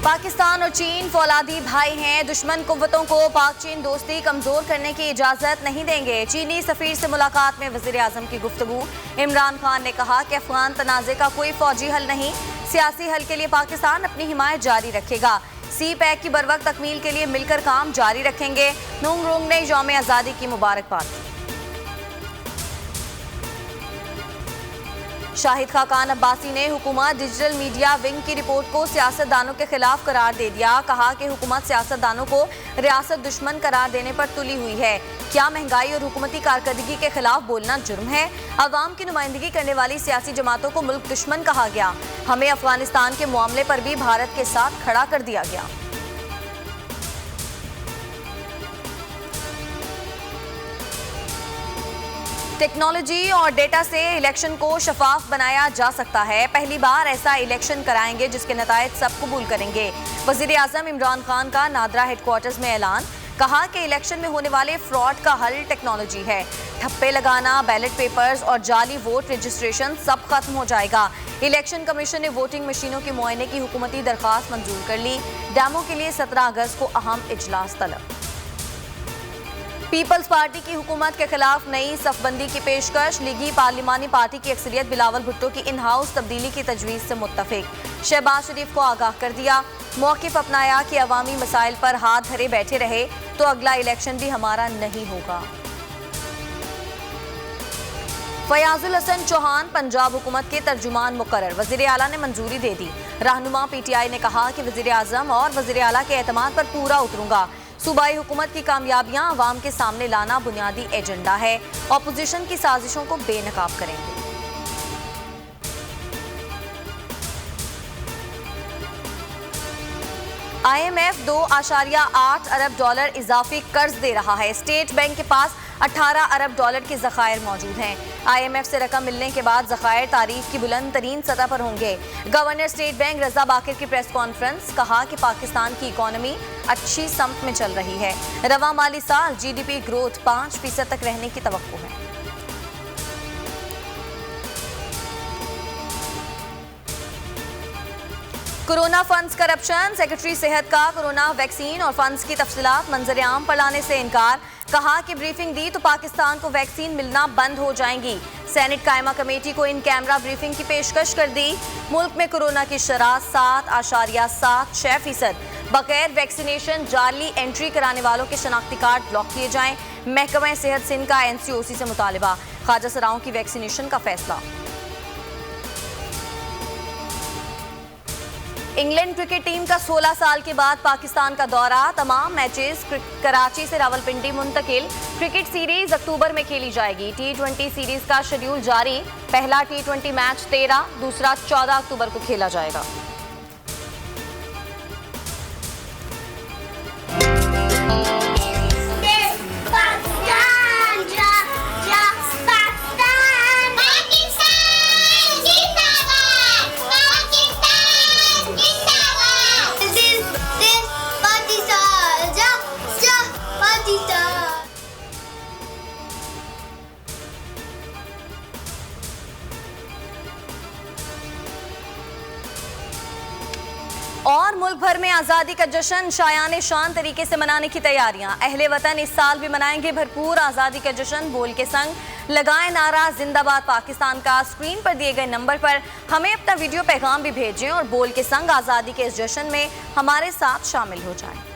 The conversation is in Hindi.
पाकिस्तान और चीन फौलादी भाई हैं। दुश्मन कुव्वतों को पाक चीन दोस्ती कमजोर करने की इजाजत नहीं देंगे। चीनी सफीर से मुलाकात में वजीर आजम की गुफ्तगू। इमरान खान ने कहा कि अफगान तनाज़े का कोई फौजी हल नहीं, सियासी हल के लिए पाकिस्तान अपनी हिमायत जारी रखेगा। सी पैक की बरवक्त तकमील के लिए मिलकर काम जारी रखेंगे। नूंग रोंग ने यौम आज़ादी की मुबारकबाद। शाहिद खाकान अब्बासी ने हुकूमत डिजिटल मीडिया विंग की रिपोर्ट को सियासतदानों के खिलाफ करार दे दिया। कहा कि हुकूमत सियासतदानों को रियासत दुश्मन करार देने पर तुली हुई है। क्या महंगाई और हुकूमती कारकर्दगी के खिलाफ बोलना जुर्म है? अवाम की नुमाइंदगी करने वाली सियासी जमातों को मुल्क दुश्मन कहा गया। हमें अफगानिस्तान के मामले पर भी भारत के साथ खड़ा कर दिया गया। टेक्नोलॉजी और डेटा से इलेक्शन को शफाफ बनाया जा सकता है। पहली बार ऐसा इलेक्शन कराएंगे जिसके नतायज सब कबूल करेंगे। वजीर आजम इमरान खान का नादरा हेडक्वार्टर्स में ऐलान। कहा कि इलेक्शन में होने वाले फ्रॉड का हल टेक्नोलॉजी है। ठप्पे लगाना, बैलेट पेपर्स और जाली वोट रजिस्ट्रेशन सब खत्म हो जाएगा। इलेक्शन कमीशन ने वोटिंग मशीनों के मुआयने की हुकूमती दरख्वास्त मंजूर कर ली। डैमों के लिए 17 अगस्त को अहम इजलास तलब। पीपल्स पार्टी की हुकूमत के खिलाफ नई सफबंदी की पेशकश। लीगी पार्लिमानी पार्टी की अक्सरियत बिलावल भुट्टो की इन हाउस तब्दीली की तजवीज़ से मुत्तफिक। शहबाज शरीफ को आगाह कर दिया। मौक़िफ़ अपनाया कि अवामी मसाइल पर हाथ धरे बैठे रहे तो अगला इलेक्शन भी हमारा नहीं होगा। फयाजुल हसन चौहान पंजाब हुकूमत के तर्जुमान मुकर्रर। वज़ीर आला ने मंजूरी दे दी। रहनुमा PTI ने कहा कि वज़ीर आज़म और वज़ीर आला के एतमाद पर पूरा उतरूंगा। सूबाई हुकूमत की कामयाबियां अवाम के सामने लाना बुनियादी एजेंडा है। ऑपोजिशन की साजिशों को बेनकाब करेंगे। IMF $2.8 अरब इजाफी कर्ज दे रहा है। स्टेट बैंक के पास $18 अरब के ज़खायर मौजूद हैं। IMF से रकम मिलने के बाद ज़खायर तारीफ की बुलंद तरीन सतह पर होंगे। गवर्नर स्टेट बैंक रजा बाकिर की प्रेस कॉन्फ्रेंस। कहा कि पाकिस्तान की इकॉनमी अच्छी समत में चल रही है। रवा माली साल GDP ग्रोथ 5% तक रहने की तवक्को है। Corona funds corruption. सेक्रेटरी सेहत का कोरोना वैक्सीन और फंड्स की तफसीलात मंजर आम पर लाने से इनकार। कहा कि ब्रीफिंग दी तो पाकिस्तान को वैक्सीन मिलना बंद हो जाएंगी। सेनेट कायमा कमेटी को इन कैमरा ब्रीफिंग की पेशकश कर दी। मुल्क में कोरोना की शरह 7.76%। बगैर वैक्सीनेशन जाली एंट्री कराने वालों के शनाख्ती कार्ड ब्लॉक किए जाएं। महकमा सेहत सिंध का NCOC से मुतालिबा। ख्वाजा सराओं की वैक्सीनेशन का फैसला। इंग्लैंड क्रिकेट टीम का 16 साल के बाद पाकिस्तान का दौरा। तमाम मैचेस कराची से रावलपिंडी मुंतकिल। क्रिकेट सीरीज अक्टूबर में खेली जाएगी। T20 सीरीज का शेड्यूल जारी। पहला T20 मैच 13, दूसरा 14 अक्टूबर को खेला जाएगा। और मुल्क भर में आज़ादी का जश्न शायान शान तरीके से मनाने की तैयारियां। अहले वतन इस साल भी मनाएंगे भरपूर आज़ादी का जश्न। बोल के संग लगाए नारा जिंदाबाद पाकिस्तान का। स्क्रीन पर दिए गए नंबर पर हमें अपना वीडियो पैगाम भी भेजें और बोल के संग आज़ादी के इस जश्न में हमारे साथ शामिल हो जाएं।